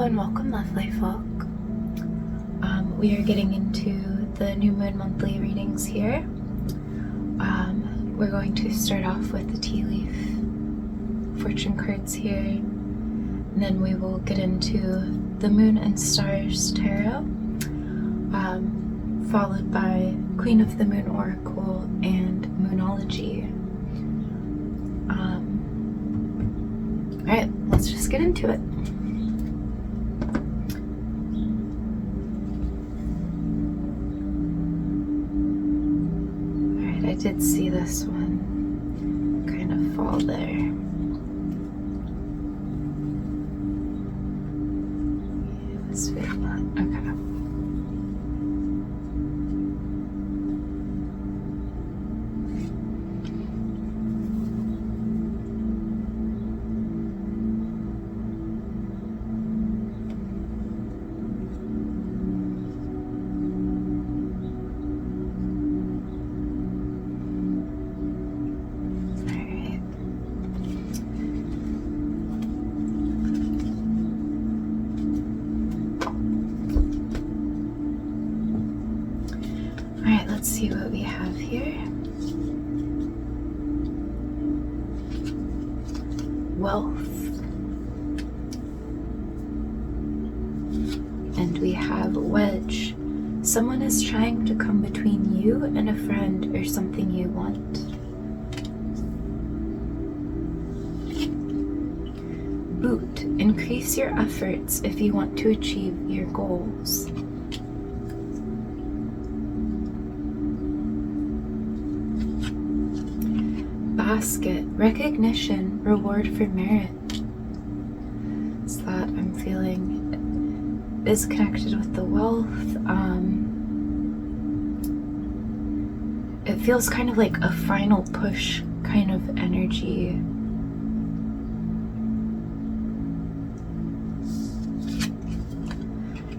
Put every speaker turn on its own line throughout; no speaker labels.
and welcome, lovely folk. We are getting into the new moon monthly readings here. We're going to start off with the tea leaf fortune cards here, and then we will get into the moon and stars tarot, followed by Queen of the Moon oracle and moonology. Alright, let's just get into it. I did see this one kind of fall there. It was very bad. Okay. Let's see what we have here. Wealth. And we have wedge. Someone is trying to come between you and a friend or something you want. Boot. Increase your efforts if you want to achieve your goals. Basket, recognition, reward for merit. So that I'm feeling is connected with the wealth. It feels kind of like a final push kind of energy.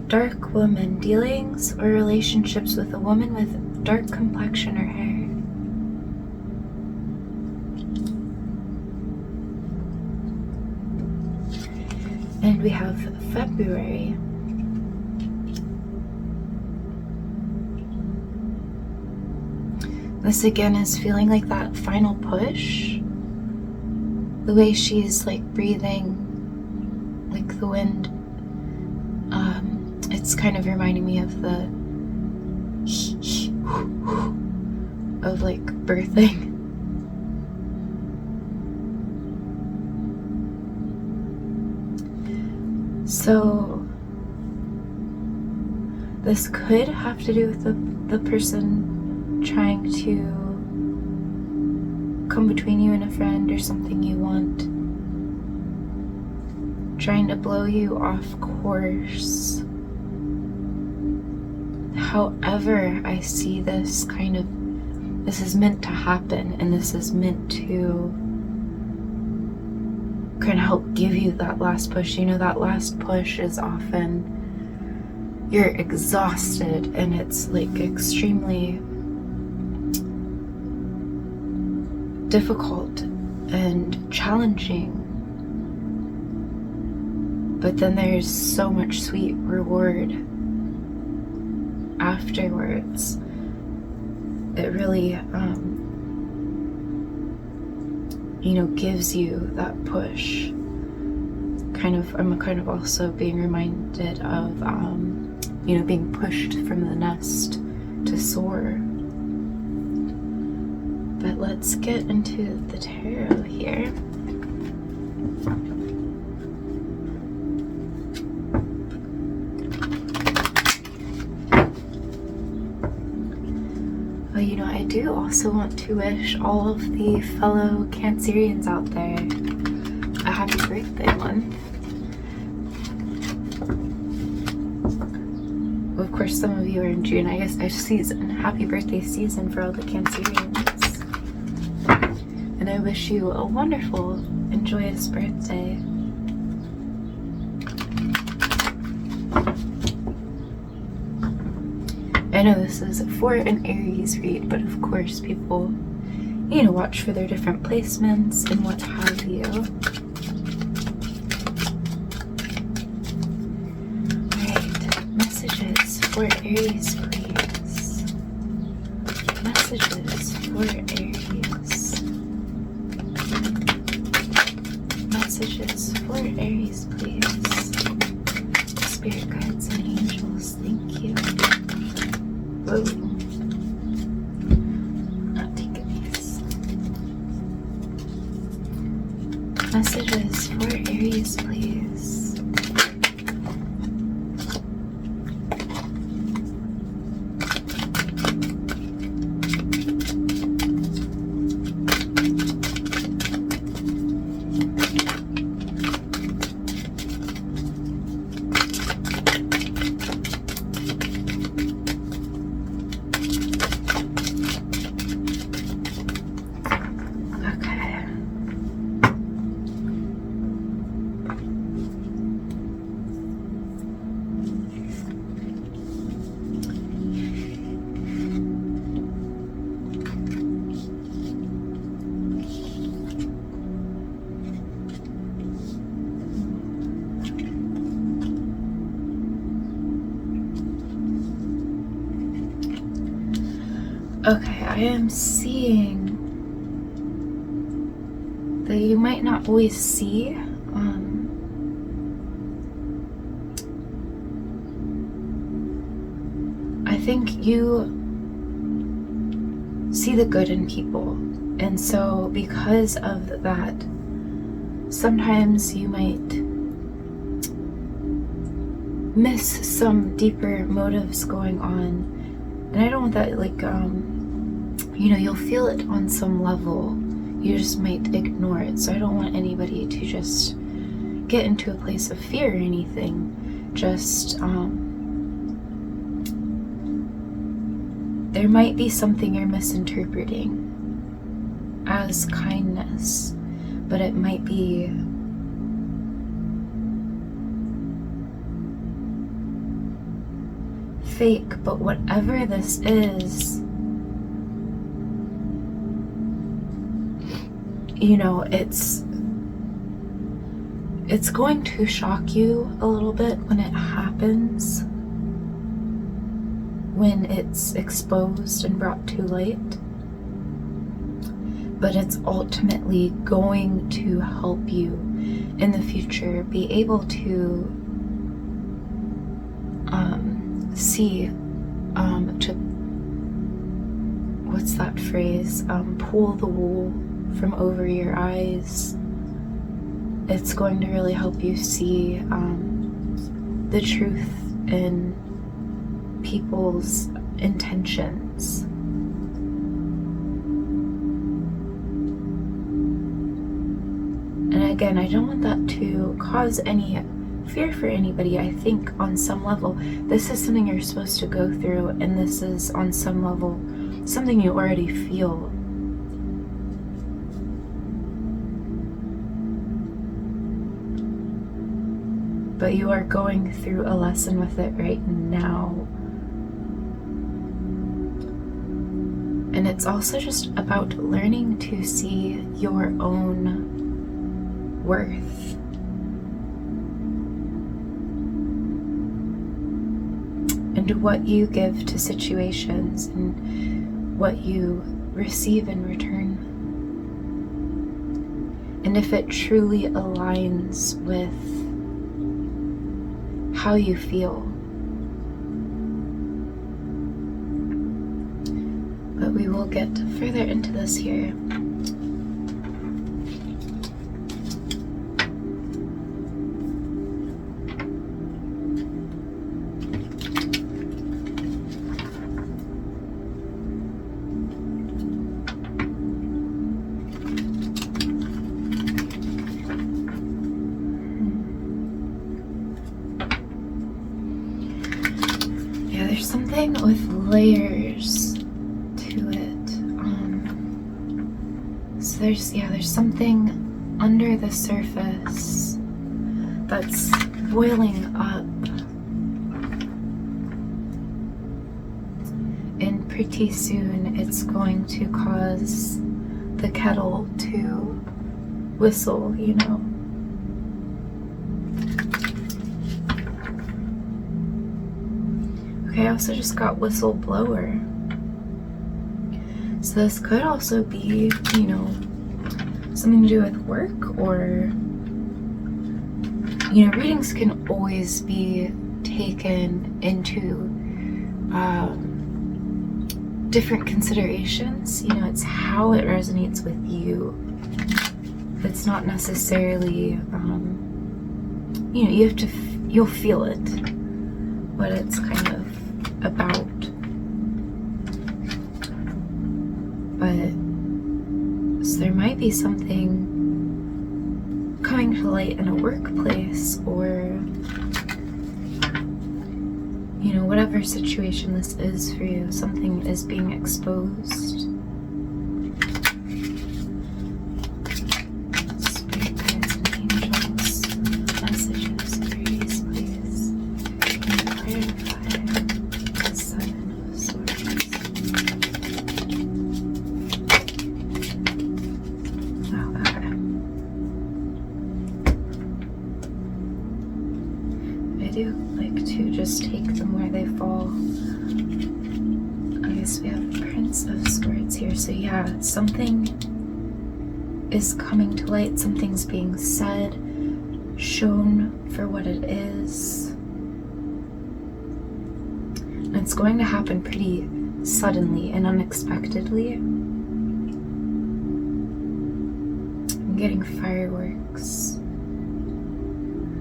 Dark woman, dealings or relationships with a woman with dark complexion or hair. And we have February. This again is feeling like that final push. The way she's like breathing, like the wind. It's kind of reminding me of the of like birthing. So this could have to do with the person trying to come between you and a friend or something you want, trying to blow you off course. However, I see this this is meant to happen, and this is meant to kind of help give you that last push. You know, that last push is often you're exhausted and it's like extremely difficult and challenging, but then there's so much sweet reward afterwards. It really gives you that push. I'm kind of also being reminded of, being pushed from the nest to soar. But let's get into the tarot here. Well, I do also want to wish all of the fellow Cancerians out there a happy birthday month. Well, of course, some of you are in June. I guess I season. Happy birthday season for all the Cancerians. And I wish you a wonderful and joyous birthday. I know this is for an Aries read, but of course people, watch for their different placements and what have you. for Aries, please. Messages for Aries. Messages for Aries, please. Spirit guides and angels, thank you. Whoa. Not taking these. Messages for Aries, please. Okay, I am seeing that you might not always see. I think you see the good in people, and so because of that, sometimes you might miss some deeper motives going on. And I don't want that, like, you know, you'll feel it on some level. You just might ignore it. So I don't want anybody to just get into a place of fear or anything. Just, there might be something you're misinterpreting as kindness, but it might be fake. But whatever this is, you know, it's going to shock you a little bit when it happens, when it's exposed and brought to light, but it's ultimately going to help you in the future be able to see, to, what's that phrase, pull the wool from over your eyes. It's going to really help you see the truth in people's intentions. And again, I don't want that to cause any fear for anybody. I think on some level this is something you're supposed to go through, and this is on some level something you already feel. But you are going through a lesson with it right now. And it's also just about learning to see your own worth. And what you give to situations and what you receive in return. And if it truly aligns with how you feel. But we will get further into this here. There's something with layers to it. So there's something under the surface that's boiling up, and pretty soon it's going to cause the kettle to whistle, you know. Okay, I also just got whistleblower. So this could also be, you know, something to do with work, or, you know, readings can always be taken into different considerations. You know, it's how it resonates with you. It's not necessarily, you know, you have to, you'll feel it, what it's kind of about. But, so there might be something coming to light in a workplace, or, you know, whatever situation this is for you, something is being exposed. Spirit guides and angels, messages, Aries, please. Can you clarify the Seven of Swords? Wow, okay. I do like to just take them where they fall. I guess we have Prince of Swords here. So yeah, something is coming to light, something's being said, shown for what it is. And it's going to happen pretty suddenly and unexpectedly. I'm getting fireworks.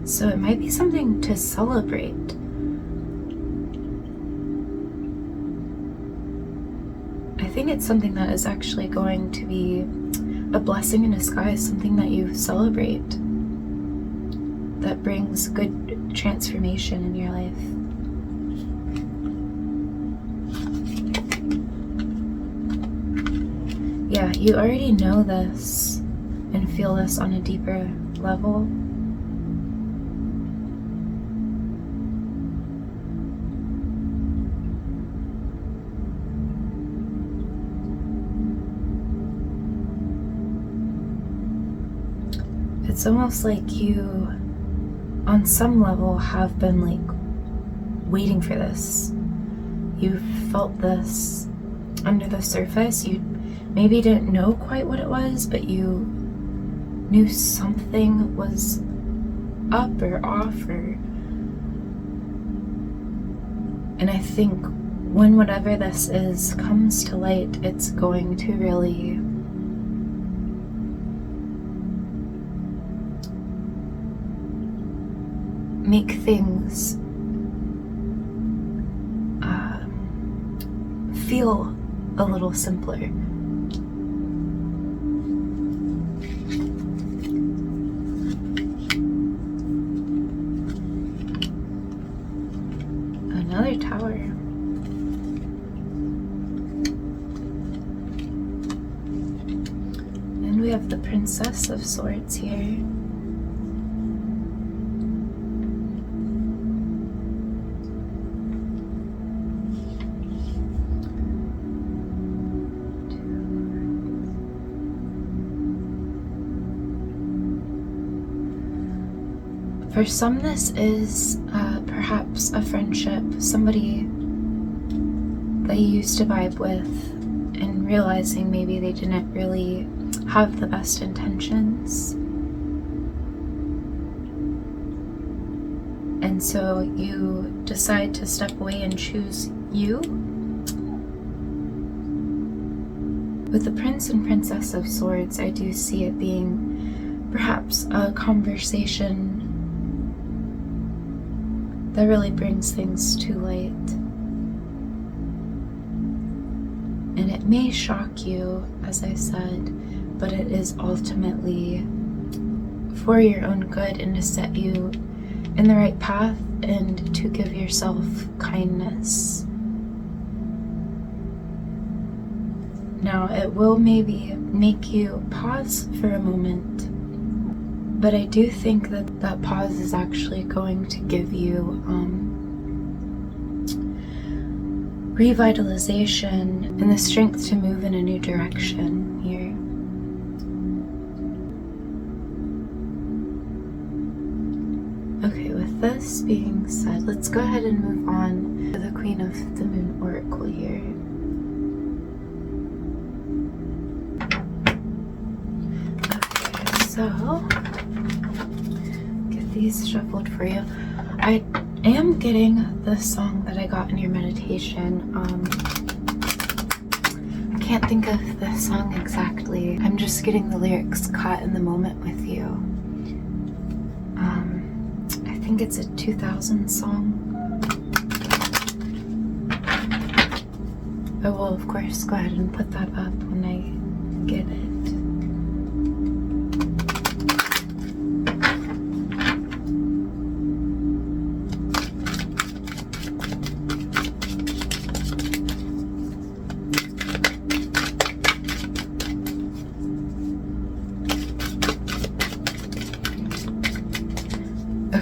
So it might be something to celebrate. I think it's something that is actually going to be a blessing in disguise, something that you celebrate, that brings good transformation in your life. Yeah, you already know this and feel this on a deeper level. It's almost like you, on some level, have been like waiting for this. You've felt this under the surface. You maybe didn't know quite what it was, but you knew something was up or off, or... And I think when whatever this is comes to light, it's going to really make things feel a little simpler. Another tower. And we have the Princess of Swords here. For some, this is perhaps a friendship, somebody that you used to vibe with, and realizing maybe they didn't really have the best intentions. And so you decide to step away and choose you. With the Prince and Princess of Swords, I do see it being perhaps a conversation that really brings things to light. And it may shock you, as I said, but it is ultimately for your own good and to set you in the right path and to give yourself kindness. Now, it will maybe make you pause for a moment, but I do think that that pause is actually going to give you revitalization and the strength to move in a new direction here. Okay, with this being said, let's go ahead and move on to the Queen of the Moon Oracle here. Okay, so get these shuffled for you. I am getting the song that I got in your meditation. I can't think of the song exactly. I'm just getting the lyrics caught in the moment with you. I think it's a 2000 song. I will, of course, go ahead and put that up when I get it.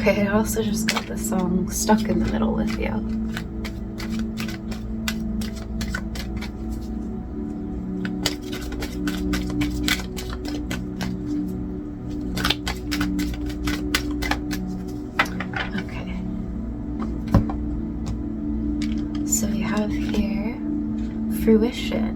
Okay, I also just got the song stuck in the middle with you. Okay. So we have here fruition.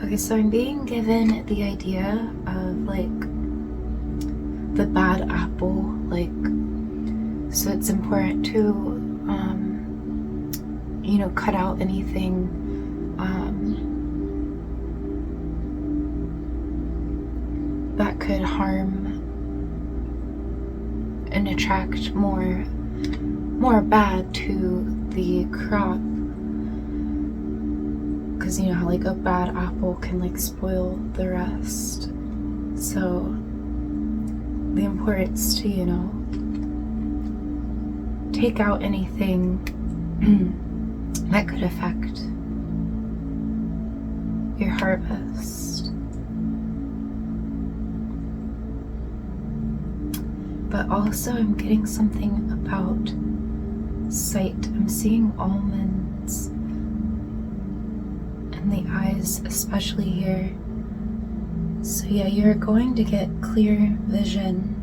Okay, so I'm being given the idea of like the bad apple, like, so it's important to, you know, cut out anything that could harm and attract more bad to the crop. Because you know how like a bad apple can like spoil the rest. So the importance to, you know, take out anything that could affect your harvest. But also I'm getting something about sight. I'm seeing almonds in the eyes, especially here. So yeah, you're going to get clear vision.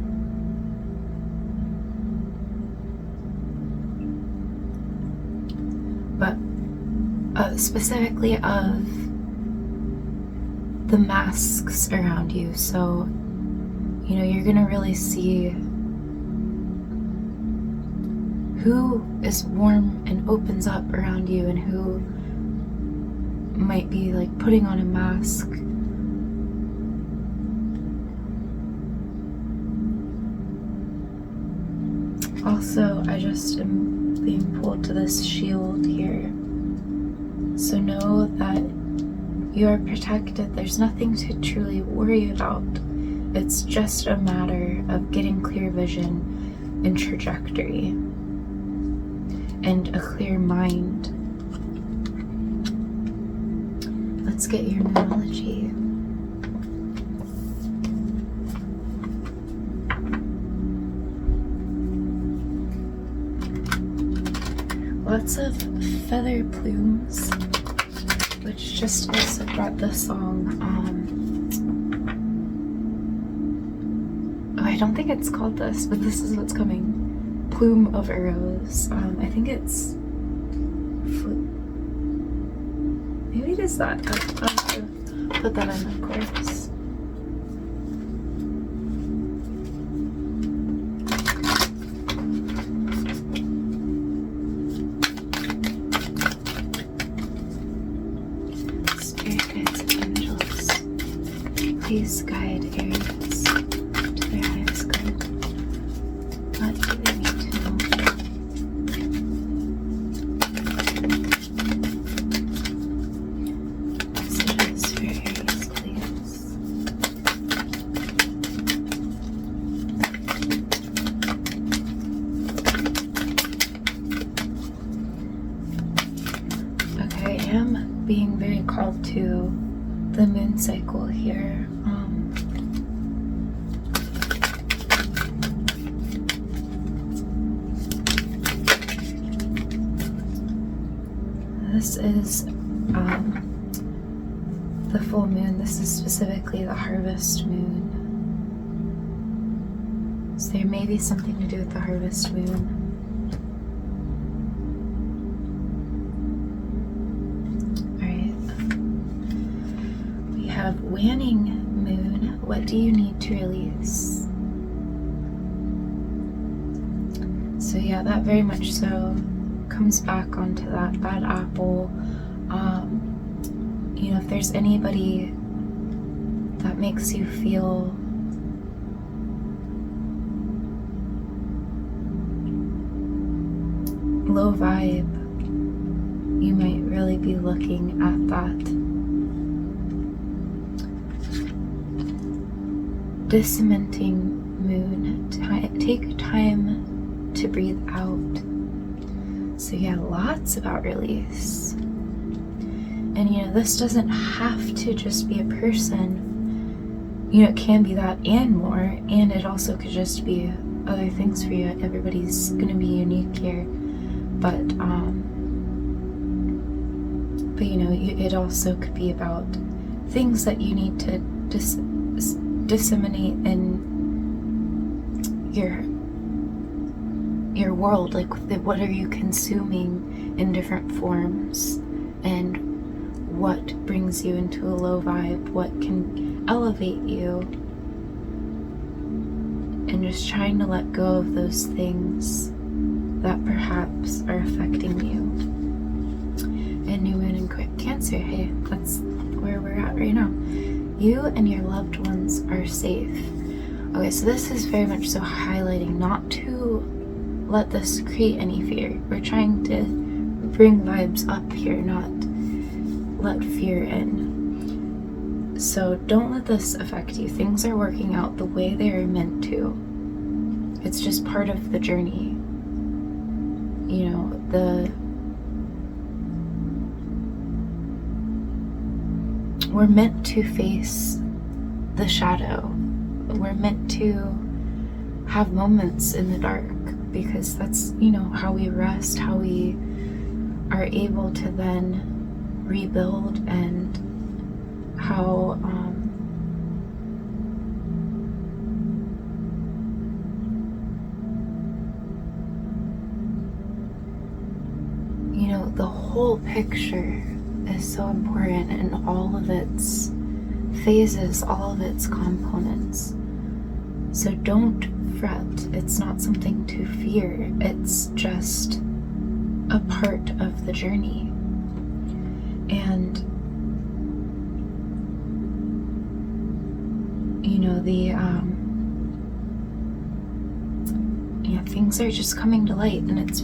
But specifically of the masks around you. So, you know, you're gonna really see who is warm and opens up around you and who might be like putting on a mask. Also, I just am being pulled to this shield here. So know that you are protected. There's nothing to truly worry about. It's just a matter of getting clear vision and trajectory and a clear mind. Let's get your numerology. Lots of feather plumes, which just also brought the song. Oh, I don't think it's called this, but this is what's coming. Plume of arrows. I think it's maybe it is that. I'll have to put that in, of course. Spirit guides and angels, please guide Aries to their highest good. What do they need to know? Messages for Aries, please. Okay, I am being very called to the moon cycle here. This is the full moon. This is specifically the harvest moon. So there may be something to do with the harvest moon. Have waning moon. What do you need to release? So yeah, that very much so comes back onto that bad apple. You know, if there's anybody that makes you feel low vibe, you might really be looking at that. Discementing moon. Take time to breathe out. So yeah, lots about release. And you know, this doesn't have to just be a person. You know, it can be that and more, and it also could just be other things for you. Everybody's gonna be unique here, but you know, it also could be about things that you need to disseminate in your world. Like, what are you consuming in different forms, and what brings you into a low vibe, what can elevate you, and just trying to let go of those things that perhaps are affecting you. And new moon in Cancer, hey, that's where we're at right now. You and your loved ones are safe. Okay, so this is very much so highlighting not to let this create any fear. We're trying to bring vibes up here, not let fear in. So don't let this affect you. Things are working out the way they are meant to. It's just part of the journey. You know, we're meant to face the shadow. We're meant to have moments in the dark, because that's, you know, how we rest, how we are able to then rebuild, and how you know, the whole picture is so important, and all of its phases, all of its components. So don't fret. It's not something to fear. It's just a part of the journey. And you know, things are just coming to light, and it's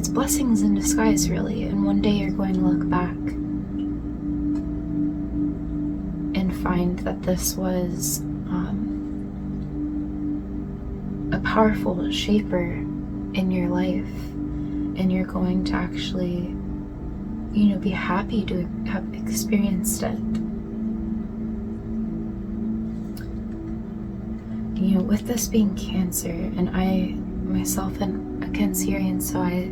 blessings in disguise, really. And one day you're going to look back and find that this was a powerful shaper in your life, and you're going to actually, you know, be happy to have experienced it. You know, with this being Cancer, and I myself am a Cancerian, so I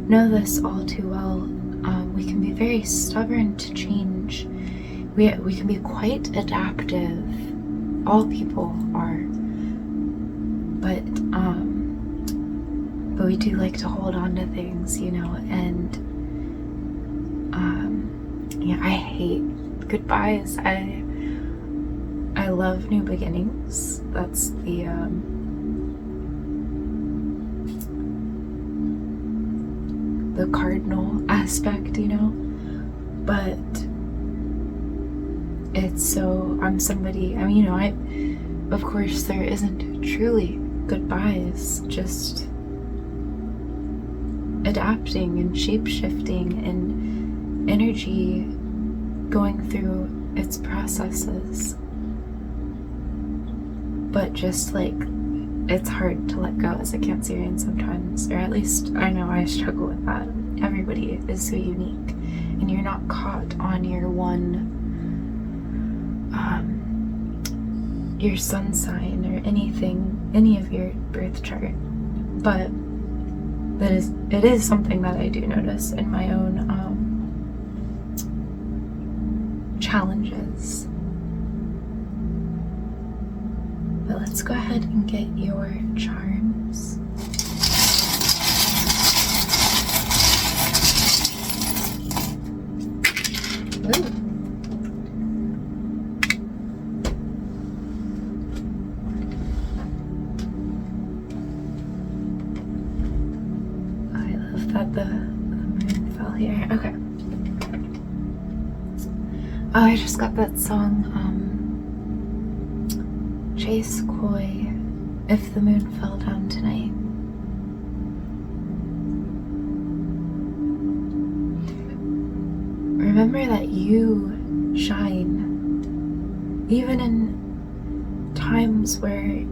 know this all too well, we can be very stubborn to change. We can be quite adaptive. All people are. But we do like to hold on to things, you know, and yeah, I hate goodbyes. I love new beginnings. That's the cardinal aspect, you know. But it's so, I'm somebody, I mean, you know, of course there isn't truly goodbyes, just adapting and shape-shifting and energy going through its processes. But just like, it's hard to let go as a Cancerian sometimes, or at least I know I struggle with that. Everybody is so unique, and you're not caught on your your sun sign or anything, any of your birth chart. But it is something that I do notice in my own challenges. But let's go ahead and get your charms. Ooh. I love that the moon fell here. Okay. Oh, I just got that song, Chase Coy, If the Moon Fell Down Tonight. Remember that you shine, even in times where, you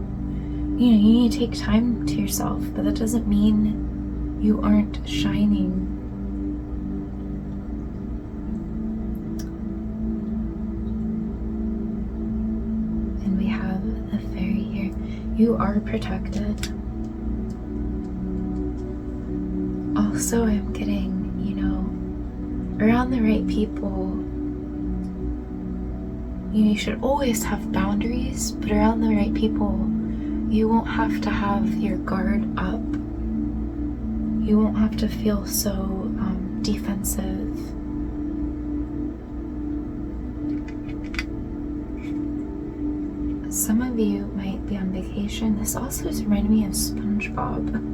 need to take time to yourself, but that doesn't mean you aren't shining. And we have the fairy here. You are protected. Also, I'm getting, around the right people. You should always have boundaries, but around the right people, you won't have to have your guard up. You won't have to feel so defensive. Some of you might be on vacation. This also is reminding me of SpongeBob.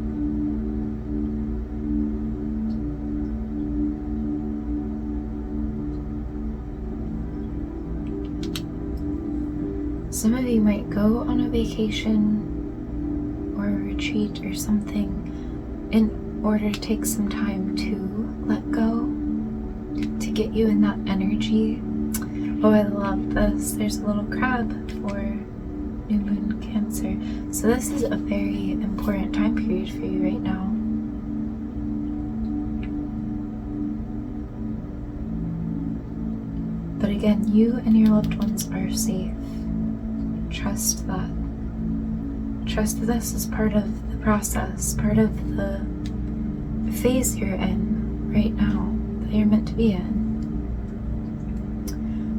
Some of you might go on a vacation or a retreat or something in order to take some time to let go, to get you in that energy. Oh, I love this. There's a little crab for new moon Cancer. So this is a very important time period for you right now. But again, you and your loved ones are safe. Trust that. Trust that this is part of the process, part of the phase you're in right now, that you're meant to be in.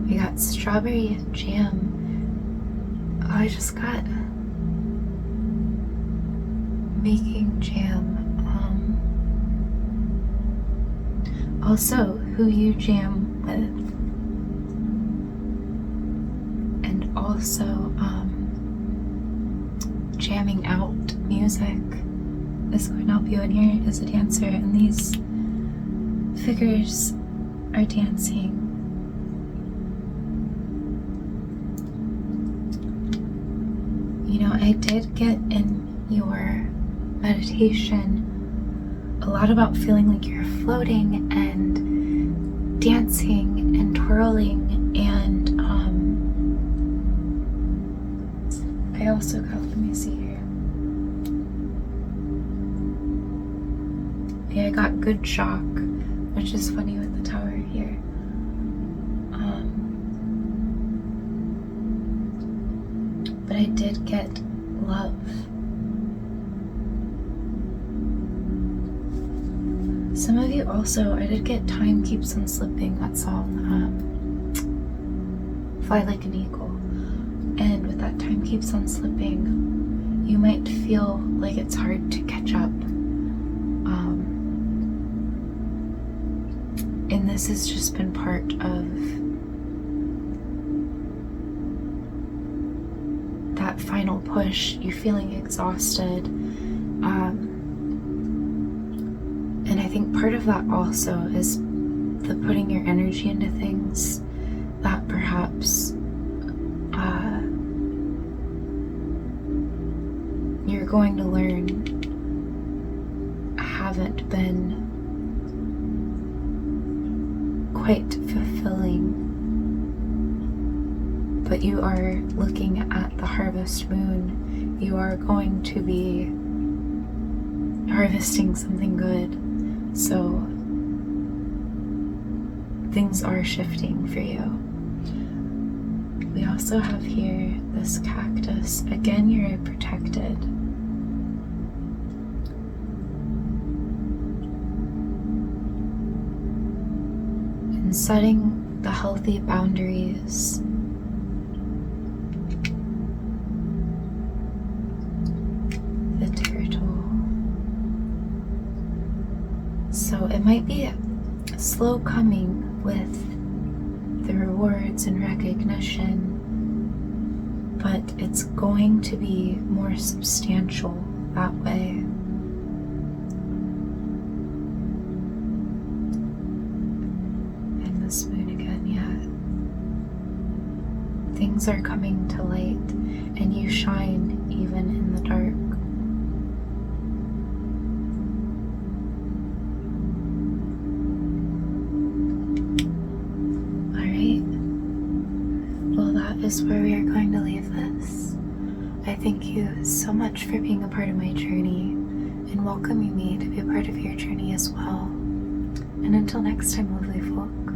We got strawberry jam. Oh, I just got making jam. Also, who you jam with. And also, jamming out music is going to help you in here as a dancer, and these figures are dancing. I did get in your meditation a lot about feeling like you're floating and dancing and twirling, and I also got, let me see here. Yeah, I got good shock, which is funny with the tower here. But I did get love. Some of you also, I did get Time Keeps on Slipping, that song, Fly Like an Eagle. And with that Time Keeps on Slipping, you might feel like it's hard to catch up. And this has just been part of that final push, you feeling exhausted. And I think part of that also is the putting your energy into things that perhaps you're going to learn haven't been quite fulfilling. But you are looking at the harvest moon. You are going to be harvesting something good. So things are shifting for you. We also have here this cactus. Again, you're protected. And setting the healthy boundaries. The turtle. So it might be slow coming with the rewards and recognition, but it's going to be more substantial that way. And this moon again, yeah. Things are coming to light, and you shine even in the dark. Is where we are going to leave this. I thank you so much for being a part of my journey and welcoming me to be a part of your journey as well. And until next time, lovely folk.